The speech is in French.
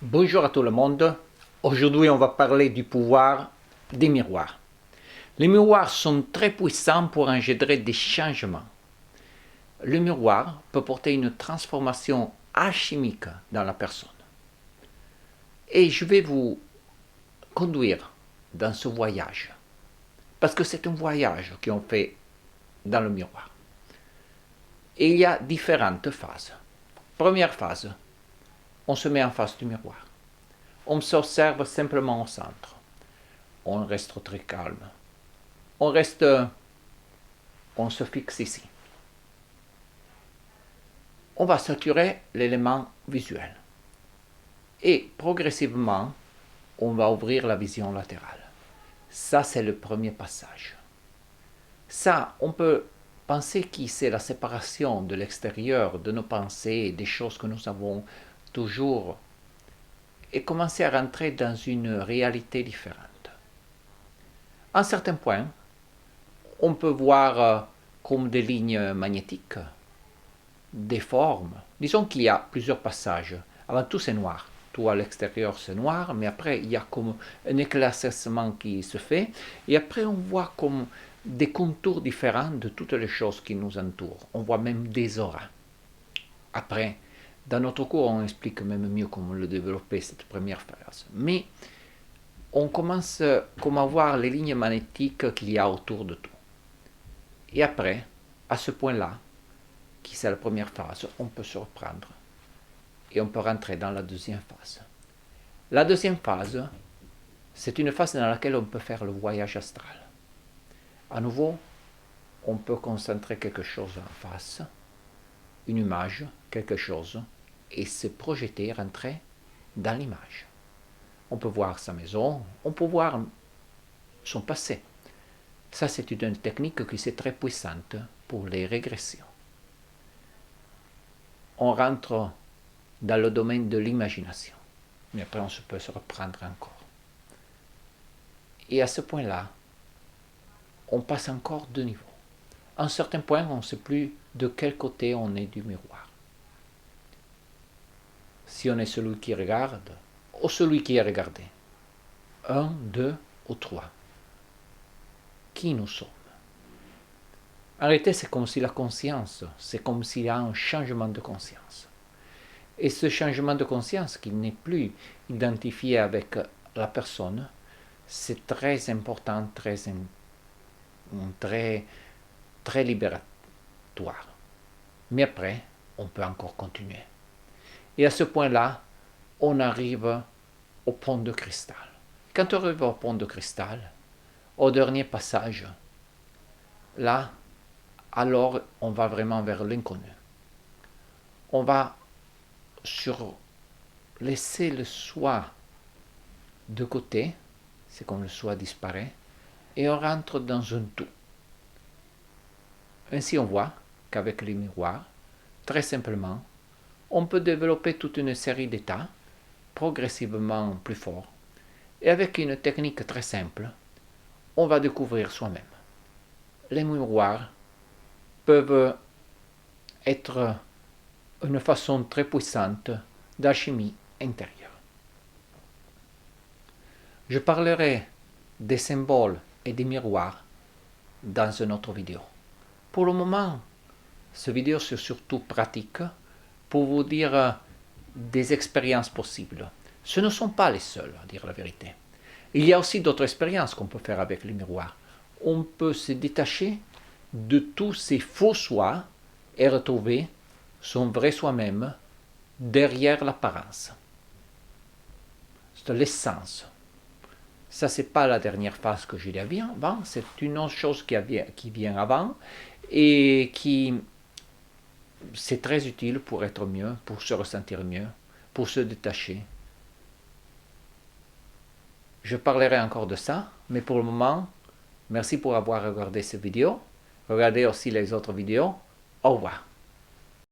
Bonjour à tout le monde. Aujourd'hui, on va parler du pouvoir des miroirs. Les miroirs sont très puissants pour engendrer des changements. Le miroir peut porter une transformation alchimique dans la personne. Et je vais vous conduire dans ce voyage. Parce que c'est un voyage qu'on fait dans le miroir. Et il y a différentes phases. Première phase, on se met en face du miroir. On s'observe simplement au centre. On reste très calme. On se fixe ici. On va saturer l'élément visuel. Et progressivement, on va ouvrir la vision latérale. Ça, c'est le premier passage. Ça, on peut penser que c'est la séparation de l'extérieur, de nos pensées, des choses que nous avons toujours, et commencer à rentrer dans une réalité différente. À un certain point, on peut voir comme des lignes magnétiques, des formes. Disons qu'il y a plusieurs passages. Avant tout, c'est noir. Tout à l'extérieur, c'est noir, mais après, il y a comme un éclaircissement qui se fait. Et après, on voit comme des contours différents de toutes les choses qui nous entourent. On voit même des auras. Après, dans notre cours, on explique même mieux comment le développer, cette première phase. Mais on commence comme à voir les lignes magnétiques qu'il y a autour de tout. Et après, à ce point-là, qui c'est la première phase, on peut se reprendre. Et on peut rentrer dans la deuxième phase. La deuxième phase, c'est une phase dans laquelle on peut faire le voyage astral. À nouveau, on peut concentrer quelque chose en face, une image, quelque chose, et se projeter, rentrer dans l'image. On peut voir sa maison, on peut voir son passé. Ça, c'est une technique qui est très puissante pour les régressions. On rentre dans le domaine de l'imagination. Mais après, on peut se reprendre encore. Et à ce point-là, on passe encore deux niveaux. À un certain point, on ne sait plus de quel côté on est du miroir. Si on est celui qui regarde ou celui qui est regardé. 1, 2 ou 3. Qui nous sommes? En réalité, c'est comme si la conscience, c'est comme s'il y a un changement de conscience. Et ce changement de conscience, qui n'est plus identifié avec la personne, c'est très important, très libératoire. Mais après, on peut encore continuer. Et à ce point-là, on arrive au pont de cristal. Quand on arrive au pont de cristal, au dernier passage, là, alors on va vraiment vers l'inconnu. On va laisser le soi de côté, c'est comme le soi disparaît, et on rentre dans un tout. Ainsi on voit qu'avec les miroirs, très simplement, on peut développer toute une série d'états, progressivement plus forts, et avec une technique très simple, on va découvrir soi-même. Les miroirs peuvent être une façon très puissante d'alchimie intérieure. Je parlerai des symboles et des miroirs dans une autre vidéo. Pour le moment, cette vidéo c'est surtout pratique pour vous dire des expériences possibles. Ce ne sont pas les seules, à dire la vérité. Il y a aussi d'autres expériences qu'on peut faire avec les miroirs. On peut se détacher de tous ces faux soi et retrouver son vrai soi-même derrière l'apparence. C'est l'essence. Ça, c'est pas la dernière phase que j'ai dit avant, c'est une autre chose qui vient avant et qui c'est très utile pour être mieux, pour se ressentir mieux, pour se détacher. Je parlerai encore de ça, mais pour le moment, merci pour avoir regardé cette vidéo. Regardez aussi les autres vidéos. Au revoir.